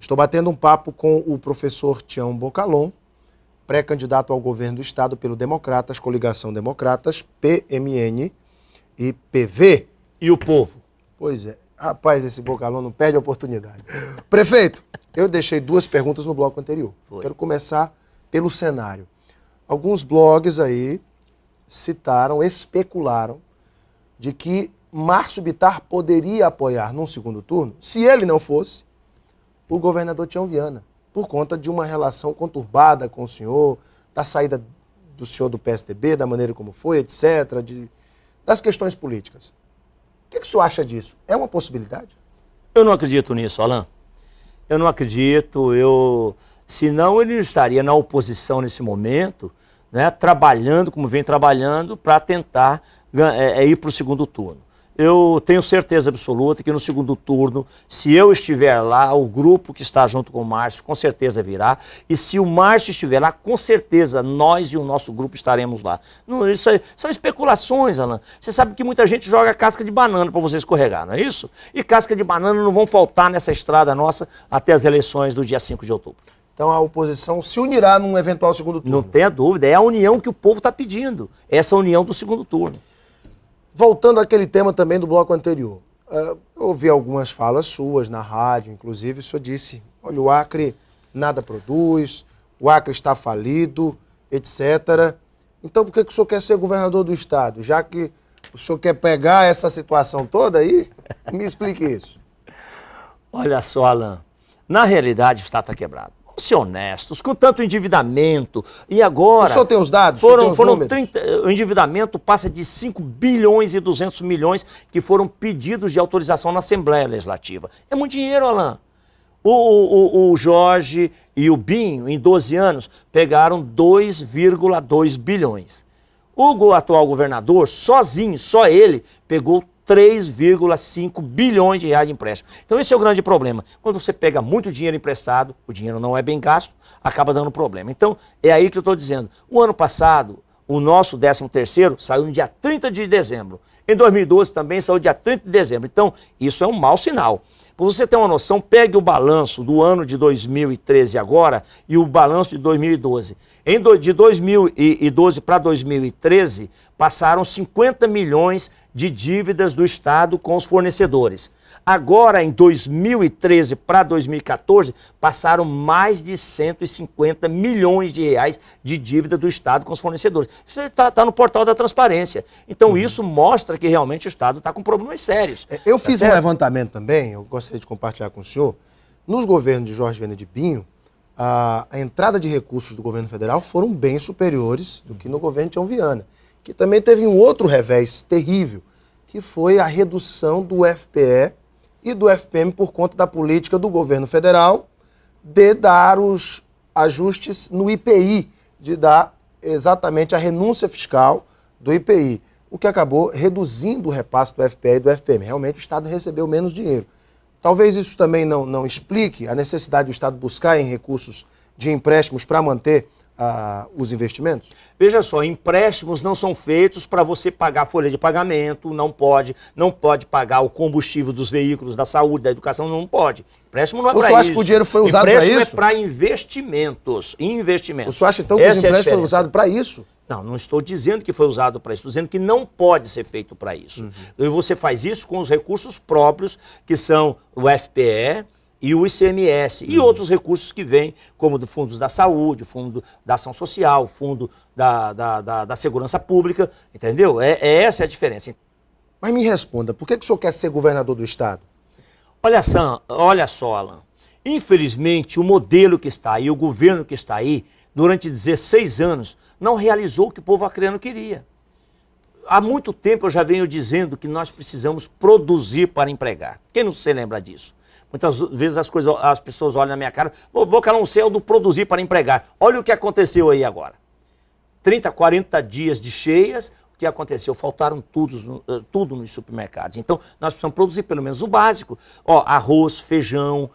Estou batendo um papo com o professor Tião Bocalon, pré-candidato ao governo do Estado pelo Democratas, Coligação Democratas, PMN e PV. E o povo? Pois é. Rapaz, esse Bocalon não perde a oportunidade. Prefeito, eu deixei 2 perguntas no bloco anterior. Foi. Quero começar pelo cenário. Alguns blogs aí citaram, especularam de que Márcio Bittar poderia apoiar num segundo turno, se ele não fosse, o governador Tião Viana, por conta de uma relação conturbada com o senhor, da saída do senhor do PSDB, da maneira como foi, etc., das questões políticas. O que o senhor acha disso? É uma possibilidade? Eu não acredito nisso, Alan. Eu não acredito. Senão ele estaria na oposição nesse momento, né, trabalhando como vem trabalhando para tentar ir para o segundo turno. Eu tenho certeza absoluta que no segundo turno, se eu estiver lá, o grupo que está junto com o Márcio com certeza virá. E se o Márcio estiver lá, com certeza nós e o nosso grupo estaremos lá. Não, isso são especulações, Alan. Você sabe que muita gente joga casca de banana para você escorregar, não é isso? E casca de banana não vão faltar nessa estrada nossa até as eleições do dia 5 de outubro. Então a oposição se unirá num eventual segundo turno? Não tenha dúvida, é a união que o povo está pedindo. Essa união do segundo turno. Voltando àquele tema também do bloco anterior, eu ouvi algumas falas suas na rádio, inclusive o senhor disse, olha, o Acre nada produz, o Acre está falido, etc. Então por que o senhor quer ser governador do estado? Já que o senhor quer pegar essa situação toda aí, me explique isso. Olha só, Alan, na realidade o estado está quebrado. Vamos ser honestos, com tanto endividamento, e agora... O senhor tem os dados? Foram 30, o endividamento passa de 5 bilhões e 200 milhões que foram pedidos de autorização na Assembleia Legislativa. É muito dinheiro, Alan. O Jorge e o Binho, em 12 anos, pegaram 2,2 bilhões. O atual governador, sozinho, só ele, pegou 3,5 bilhões de reais de empréstimo. Então esse é o grande problema. Quando você pega muito dinheiro emprestado, o dinheiro não é bem gasto, acaba dando problema. Então é aí que eu estou dizendo. O ano passado, o nosso 13º saiu no dia 30 de dezembro. Em 2012 também saiu dia 30 de dezembro. Então isso é um mau sinal. Para você ter uma noção, pegue o balanço do ano de 2013 agora e o balanço de 2012. De 2012 para 2013, passaram 50 milhões de dívidas do Estado com os fornecedores. Agora, em 2013 para 2014, passaram mais de 150 milhões de reais de dívida do Estado com os fornecedores. Isso está no portal da transparência. Então, isso mostra que realmente o Estado está com problemas sérios. Eu fiz um levantamento também, eu gostaria de compartilhar com o senhor. Nos governos de Jorge Viana de Binho, a entrada de recursos do governo federal foram bem superiores do que no governo de Tião Viana, que também teve um outro revés terrível, que foi a redução do FPE e do FPM por conta da política do governo federal de dar os ajustes no IPI, de dar exatamente a renúncia fiscal do IPI, o que acabou reduzindo o repasse do FPE e do FPM. Realmente o Estado recebeu menos dinheiro. Talvez isso também não explique a necessidade do Estado buscar em recursos de empréstimos para manter os investimentos? Veja só, empréstimos não são feitos para você pagar a folha de pagamento, não pode pagar o combustível dos veículos, da saúde, da educação, não pode. Empréstimo não é para isso. O senhor acha que o dinheiro foi usado para isso? Empréstimo é para investimentos. O senhor acha então que os empréstimos foram usados para isso? Não, não estou dizendo que foi usado para isso, estou dizendo que não pode ser feito para isso. E você faz isso com os recursos próprios, que são o FPE e o ICMS, e outros recursos que vêm, como do Fundo da Saúde, o Fundo da Ação Social, o Fundo da Segurança Pública, entendeu? Essa é a diferença. Mas me responda, por que o senhor quer ser governador do Estado? Olha só, Alan, infelizmente o modelo que está aí, o governo que está aí, durante 16 anos, não realizou o que o povo acreano queria. Há muito tempo eu já venho dizendo que nós precisamos produzir para empregar. Quem não se lembra disso? Muitas vezes as pessoas olham na minha cara, Bocalon, você é o do produzir para empregar. Olha o que aconteceu aí agora. 30, 40 dias de cheias, o que aconteceu? Faltaram tudo nos supermercados. Então, nós precisamos produzir pelo menos o básico. Arroz, feijão,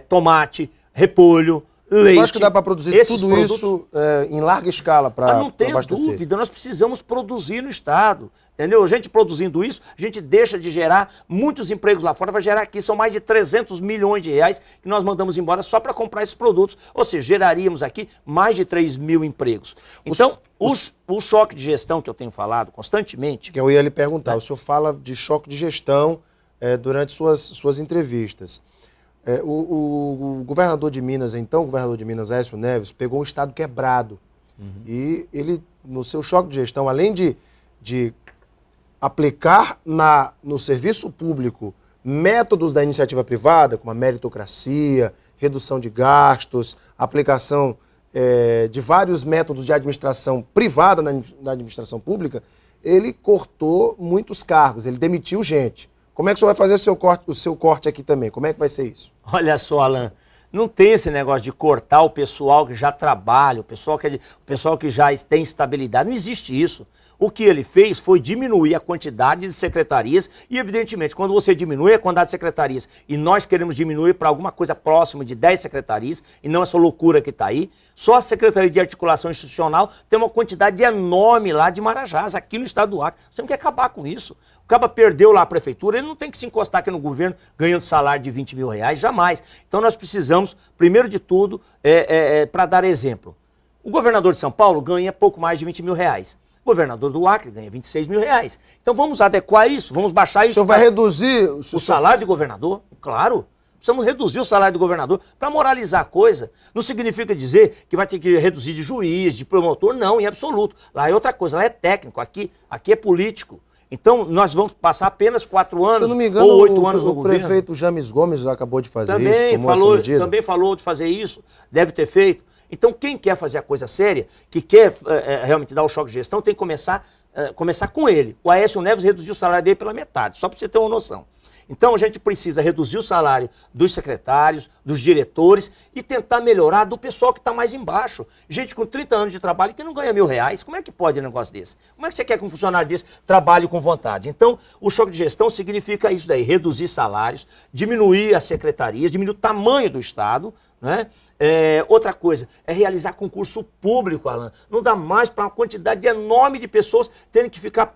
tomate, repolho, leite. Só acho que dá para produzir tudo produtos, isso em larga escala para abastecer. Não tenho dúvida, nós precisamos produzir no Estado. Entendeu? A gente produzindo isso, a gente deixa de gerar muitos empregos lá fora, vai gerar aqui, são mais de 300 milhões de reais que nós mandamos embora só para comprar esses produtos. Ou seja, geraríamos aqui mais de 3 mil empregos. Então, o choque de gestão que eu tenho falado constantemente... Que eu ia lhe perguntar, o senhor fala de choque de gestão durante suas entrevistas. O governador de Minas, então, o governador de Minas, Aécio Neves, pegou um estado quebrado. E ele, no seu choque de gestão, além de aplicar no serviço público métodos da iniciativa privada, como a meritocracia, redução de gastos, aplicação de vários métodos de administração privada na administração pública, ele cortou muitos cargos, ele demitiu gente. Como é que o senhor vai fazer o seu corte aqui também? Como é que vai ser isso? Olha só, Alan, não tem esse negócio de cortar o pessoal que já trabalha, o pessoal que já tem estabilidade, não existe isso. O que ele fez foi diminuir a quantidade de secretarias e, evidentemente, quando você diminui a quantidade de secretarias e nós queremos diminuir para alguma coisa próxima de 10 secretarias, e não essa loucura que está aí, só a Secretaria de Articulação Institucional tem uma quantidade enorme lá de marajás, aqui no estado do Acre. Você não quer acabar com isso. O cara perdeu lá a prefeitura, ele não tem que se encostar aqui no governo ganhando salário de 20 mil reais, jamais. Então nós precisamos, primeiro de tudo, para dar exemplo. O governador de São Paulo ganha pouco mais de 20 mil reais. O governador do Acre ganha 26 mil reais. Então vamos adequar isso, vamos baixar isso. O senhor vai reduzir o salário do governador? Claro. Precisamos reduzir o salário do governador para moralizar a coisa. Não significa dizer que vai ter que reduzir de juiz, de promotor, não, em absoluto. Lá é outra coisa, lá é técnico, aqui é político. Então nós vamos passar apenas 4 anos, se eu não me engano, ou 8 anos no governo. O prefeito James Gomes acabou de fazer isso, tomou essa medida. Também falou de fazer isso, deve ter feito. Então, quem quer fazer a coisa séria, que quer realmente dar o choque de gestão, tem que começar com ele. O Aécio Neves reduziu o salário dele pela metade, só para você ter uma noção. Então, a gente precisa reduzir o salário dos secretários, dos diretores e tentar melhorar do pessoal que está mais embaixo. Gente com 30 anos de trabalho que não ganha R$1.000, como é que pode um negócio desse? Como é que você quer que um funcionário desse trabalhe com vontade? Então, o choque de gestão significa isso daí, reduzir salários, diminuir as secretarias, diminuir o tamanho do Estado, né? Outra coisa, é realizar concurso público, Alan. Não dá mais para uma quantidade enorme de pessoas terem que ficar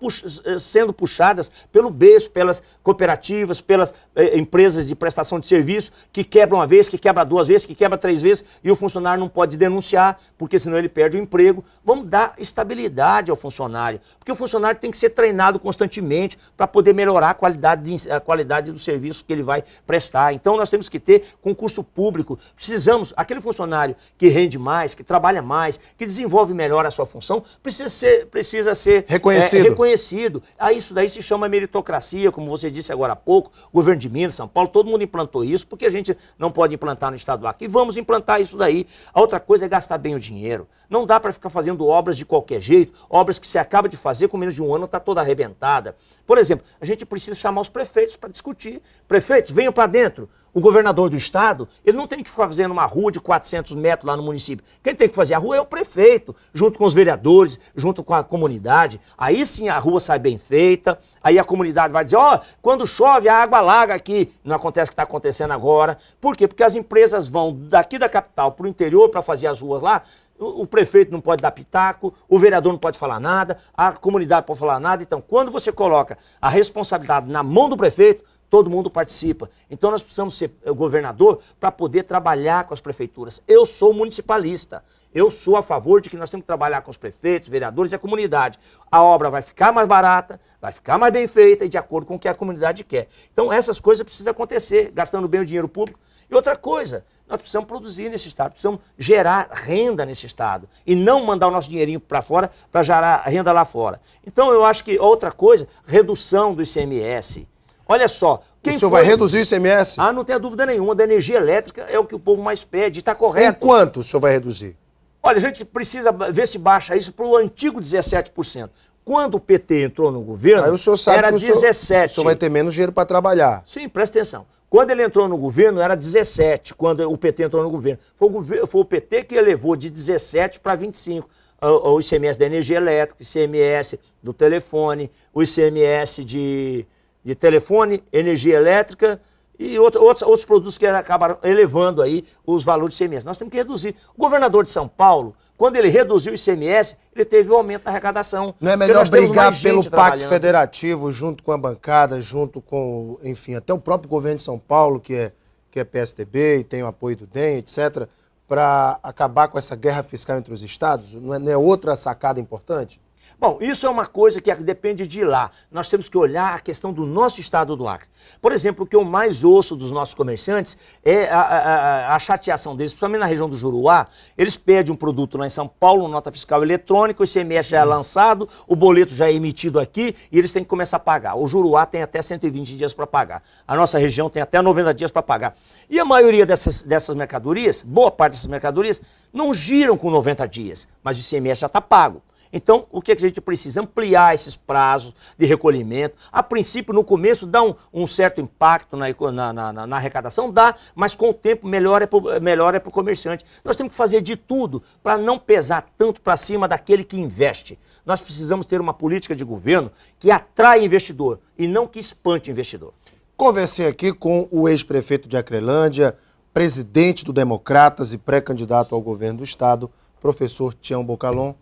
sendo puxadas pelo berço, pelas cooperativas, pelas empresas de prestação de serviço, que quebram uma vez, que quebra 2 vezes, que quebra 3 vezes, e o funcionário não pode denunciar, porque senão ele perde o emprego. Vamos dar estabilidade ao funcionário, porque o funcionário tem que ser treinado constantemente para poder melhorar a qualidade do serviço que ele vai prestar. Então nós temos que ter concurso público. Precisamos, aquele funcionário que rende mais, que trabalha mais, que desenvolve melhor a sua função, precisa ser reconhecido. Isso daí se chama meritocracia, como você disse agora há pouco, governo de Minas, São Paulo, todo mundo implantou isso, porque a gente não pode implantar no estado do Acre. E vamos implantar isso daí. A outra coisa é gastar bem o dinheiro. Não dá para ficar fazendo obras de qualquer jeito, obras que você acaba de fazer com menos de 1 ano, está toda arrebentada. Por exemplo, a gente precisa chamar os prefeitos para discutir. Prefeitos, venham para dentro. O governador do estado, ele não tem que ficar fazendo uma rua de 400 metros lá no município. Quem tem que fazer a rua é o prefeito, junto com os vereadores, junto com a comunidade. Aí sim a rua sai bem feita, aí a comunidade vai dizer, quando chove a água alaga aqui. Não acontece o que está acontecendo agora. Por quê? Porque as empresas vão daqui da capital para o interior para fazer as ruas lá. O prefeito não pode dar pitaco, o vereador não pode falar nada, a comunidade não pode falar nada. Então, quando você coloca a responsabilidade na mão do prefeito, todo mundo participa. Então nós precisamos ser governador para poder trabalhar com as prefeituras. Eu sou municipalista. Eu sou a favor de que nós temos que trabalhar com os prefeitos, vereadores e a comunidade. A obra vai ficar mais barata, vai ficar mais bem feita e de acordo com o que a comunidade quer. Então essas coisas precisam acontecer, gastando bem o dinheiro público. E outra coisa, nós precisamos produzir nesse estado, precisamos gerar renda nesse estado e não mandar o nosso dinheirinho para fora para gerar renda lá fora. Então eu acho que outra coisa, redução do ICMS. Olha só. O senhor vai reduzir o ICMS? Não tenha dúvida nenhuma. Da energia elétrica é o que o povo mais pede. Está correto. Em quanto o senhor vai reduzir? Olha, a gente precisa ver se baixa isso para o antigo 17%. Quando o PT entrou no governo, aí o senhor sabe era que 17%. O senhor vai ter menos dinheiro para trabalhar. Sim, presta atenção. Quando ele entrou no governo, era 17%, quando o PT entrou no governo. Foi o PT que elevou de 17% para 25%. O ICMS da energia elétrica, o ICMS do telefone, o ICMS de telefone, energia elétrica e outros produtos que acabaram elevando aí os valores do ICMS. Nós temos que reduzir. O governador de São Paulo, quando ele reduziu o ICMS, ele teve um aumento da arrecadação. Não é melhor brigar pelo Pacto Federativo junto com a bancada, junto com, enfim, até o próprio governo de São Paulo, que é PSDB e tem o apoio do DEM, etc., para acabar com essa guerra fiscal entre os estados? Não é outra sacada importante? Bom, isso é uma coisa que depende de lá. Nós temos que olhar a questão do nosso estado do Acre. Por exemplo, o que eu mais ouço dos nossos comerciantes é a chateação deles, principalmente na região do Juruá. Eles pedem um produto lá em São Paulo, nota fiscal eletrônica, o ICMS já é lançado, o boleto já é emitido aqui e eles têm que começar a pagar. O Juruá tem até 120 dias para pagar. A nossa região tem até 90 dias para pagar. E a maioria dessas mercadorias, boa parte dessas mercadorias, não giram com 90 dias, mas o ICMS já está pago. Então, o que a gente precisa? Ampliar esses prazos de recolhimento. A princípio, no começo, dá um certo impacto na arrecadação, dá, mas com o tempo melhor é para o comerciante. Nós temos que fazer de tudo para não pesar tanto para cima daquele que investe. Nós precisamos ter uma política de governo que atrai investidor e não que espante investidor. Conversei aqui com o ex-prefeito de Acrelândia, presidente do Democratas e pré-candidato ao governo do estado, professor Tião Bocalon.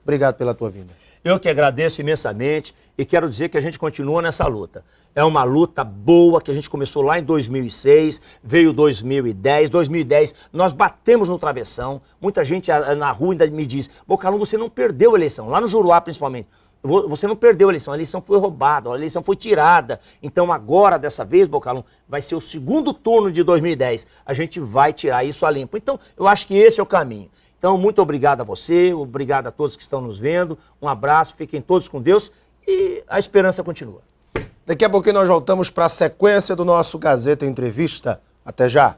Obrigado pela tua vinda. Eu que agradeço imensamente e quero dizer que a gente continua nessa luta. É uma luta boa que a gente começou lá em 2006, veio 2010, nós batemos no travessão. Muita gente na rua ainda me diz, Bocalon, você não perdeu a eleição, lá no Juruá principalmente. Você não perdeu a eleição foi roubada, a eleição foi tirada. Então agora, dessa vez, Bocalon, vai ser o segundo turno de 2010. A gente vai tirar isso a limpo. Então eu acho que esse é o caminho. Então, muito obrigado a você, obrigado a todos que estão nos vendo, um abraço, fiquem todos com Deus e a esperança continua. Daqui a pouquinho nós voltamos para a sequência do nosso Gazeta Entrevista. Até já!